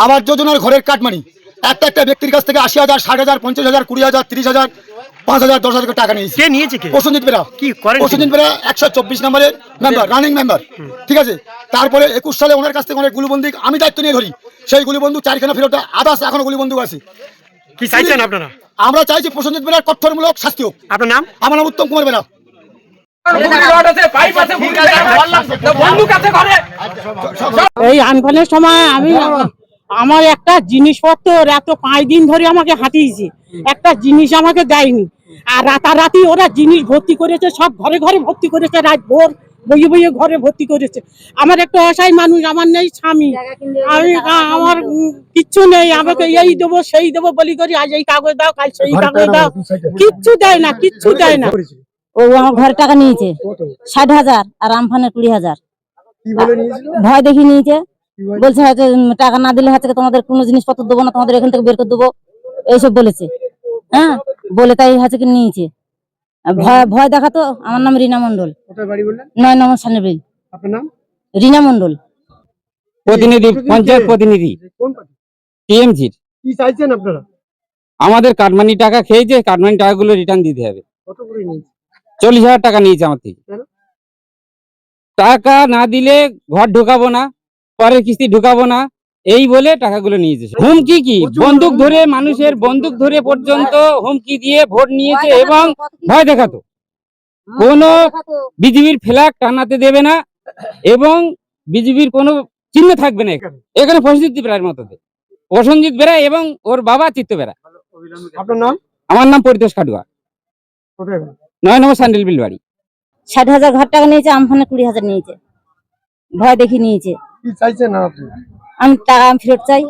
আবাস যোজনার ঘরের কাটমানি একটা একটা ব্যক্তির কাছ থেকে ৮০,০০০, ৬০,০০০, ৫০,০০০, ২০,০০০, 30,০০০, 5,০০০, 10,০০০ টাকা নিয়েছে। কে নিয়েছে কে? প্রসেনজিৎ বেরা। কি করেন? প্রসেনজিৎ বেরা ১২৪ নম্বরের মেম্বার, রানিং মেম্বার। ঠিক আছে। তারপরে ২১ সালে ওনার কাছ থেকে অনেক গুলিবন্দী আমি দায়িত্ব নিয়ে ধরি, সেই গুলিবন্দু 4খানা ফেরত, আদার্স এখনো গুলিবন্দু আছে। কি চাইছেন আপনারা? আমরা চাইছি প্রসেনজিৎ বেরার কঠোরমূলক শাস্তি হোক। আপনার নাম? আমার নাম উত্তম কুমার বেরা। এই আনফানের সময় আমি আমার একটা জিনিসপত্র এত 5 দিন ধরে আমাকে হাতিয়েছে, একটা জিনিস আমাকে দেয়নি। আর রাতারাতি ওরা জিনিস ভর্তি করেছে, সব ঘরে ঘরে ভর্তি করেছে, রাত ভোর বইয়ে বইয়ে ঘরে ভর্তি করেছে। আমার একটা অসহায় মানুষ, আমার নেই স্বামী, আমি আমার কিচ্ছু নেই, আমাকে এই দেবো সেই দেবো বলি করি, আজ এই কাগজ দাও, কাল সেই কাগজ দাও, কিচ্ছু দেয় না, কিচ্ছু দেয় না। ও আমার ঘরে টাকা নিয়েছে ৬০,০০০ আর আমফানের 20,০০০। ভয় দেখি নিয়েছে, বলছে হয়তো টাকা না দিলে হচ্ছে তোমাদের কোনো জিনিসপত্র দেবো না, তোমাদের এখান থেকে বের করে দেবো, এইসব বলেছে। হ্যাঁ, বলে তাই হচ্ছে কি নিয়েছে। ভয় ভয় দেখাতো। আমার নাম রিনা মন্ডল, ৯ নম্বর সানিবিল। রিনা মন্ডল, প্রতিনিধি, পঞ্চায়েত প্রতিনিধি টিএমসির। কি চাইছেন আপনারা? আমাদের কাটমানি টাকা খেয়েছে, কাটমানি টাকাগুলো রিটার্ন দিতে হবে। কত করে নিয়েছে? 40,০০০ টাকা নিয়েছে আমার থেকে। টাকা না দিলে ঘর ঢুকাবো না, পরের কিস্তি ঢুকাবো না, এই বলে টাকাগুলো নিয়েছে। হুমকি কি, বন্দুক ধরে, মানুষের বন্দুক ধরে পর্যন্ত হুমকি দিয়ে ভোট নিয়েছে এবং ভয় দেখাতো। কোনো বিজেপির ফ্ল্যাগ টানাতে দেবে না এবং বিজেপির কোনো চিহ্ন থাকবে না এখানে। প্রসেনজিৎ বেরার মতো, প্রসেনজিৎ বেরা এবং ওর বাবা চিত্ত বেরা। আপনার নাম? আমার নাম পরিতোষ খাটুয়া, ৯ নম্বর স্যান্ডেল বিল বাড়ি। ৬০,০০০ ঘর টাকা নিয়েছে, আমফানের 20,০০০ নিয়েছে, ভয় দেখি নিয়েছে। কি চাইছেন আপনি? আমি টাকা ফেরত চাই।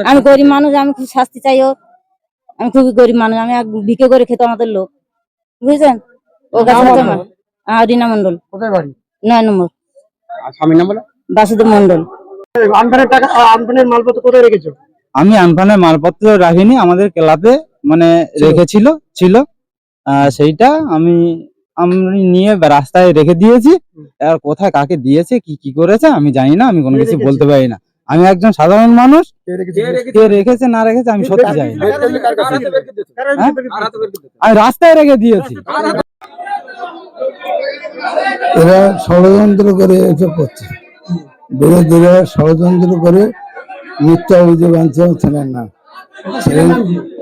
আমি গরিব মানুষ, আমি খুব শাস্তি চাই ওর। আমি খুবই গরিব মানুষ, আমি ভিকে করে খেতো আমাদের লোক, বুঝছেন। ও কাছে রিনা মন্ডল, কোথায় বাড়ি? ৯ নম্বর। স্বামীর নাম বলো? বাসুদেব মন্ডল। আমফানের টাকা, আমফানের মালপত্র কোথায় রেখেছো? আমি আমফানের মালপত্র রাখিনি, আমাদের ক্লাবে মানে রেখেছিল ছিল, সেইটা আমি নিয়ে রাস্তায় রেখে দিয়েছি। আর কোথায় কাকে দিয়েছে, কি কি করেছে আমি জানি না, আমি কোনো কিছু বলতে পারি না। আমি একজন সাধারণ মানুষ, কে রেখেছে না রেখেছে আমি সত্যি জানি না। আমি রাস্তায় রেখে দিয়েছি। এরা ষড়যন্ত্র করে এসব করছে, বিরোধীরা ষড়যন্ত্র করে মিথ্যা অভিযোগ আনছে ছেলের নাম,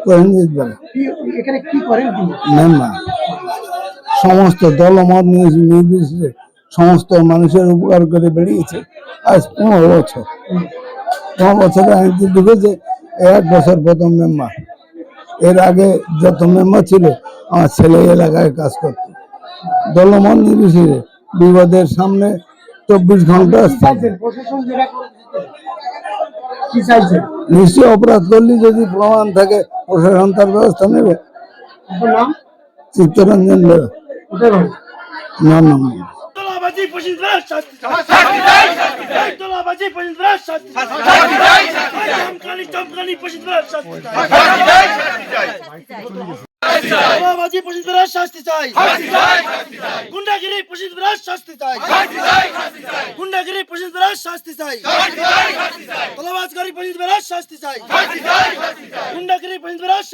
প্রসেনজিৎ বেরা মেম্বার। সমস্ত দলমত নির্বিশেষে সমস্ত মানুষের উপকার করে বেরিয়েছে। আজ 15 বছর, 15 বছরে আইনটি ঢুকেছে, 1 বছর প্রথম মেম্বার। এর আগে যত মেম্বার ছিল আমার ছেলে এলাকায় কাজ করত, দলমত নির্বিশেষে বিপদের সামনে 24 ঘন্টা। নিশ্চয় অপরাধ করলে যদি প্রমাণ থাকে প্রশাসন তার ব্যবস্থা নেবে। চিত্তরঞ্জন বেরা, 9 নম্বর। শাস্তি চাই, গুন্ডাগিরি প্রসেনজিৎ বেরার শাস্তি চাই, গুন্ডাগিরি প্রসেনজিৎ বেরার শাস্তি চাই, তোলাবাজকারী প্রসেনজিৎ বেরার শাস্তি চাই, গুন্ডাগিরি প্রসেনজিৎ বেরার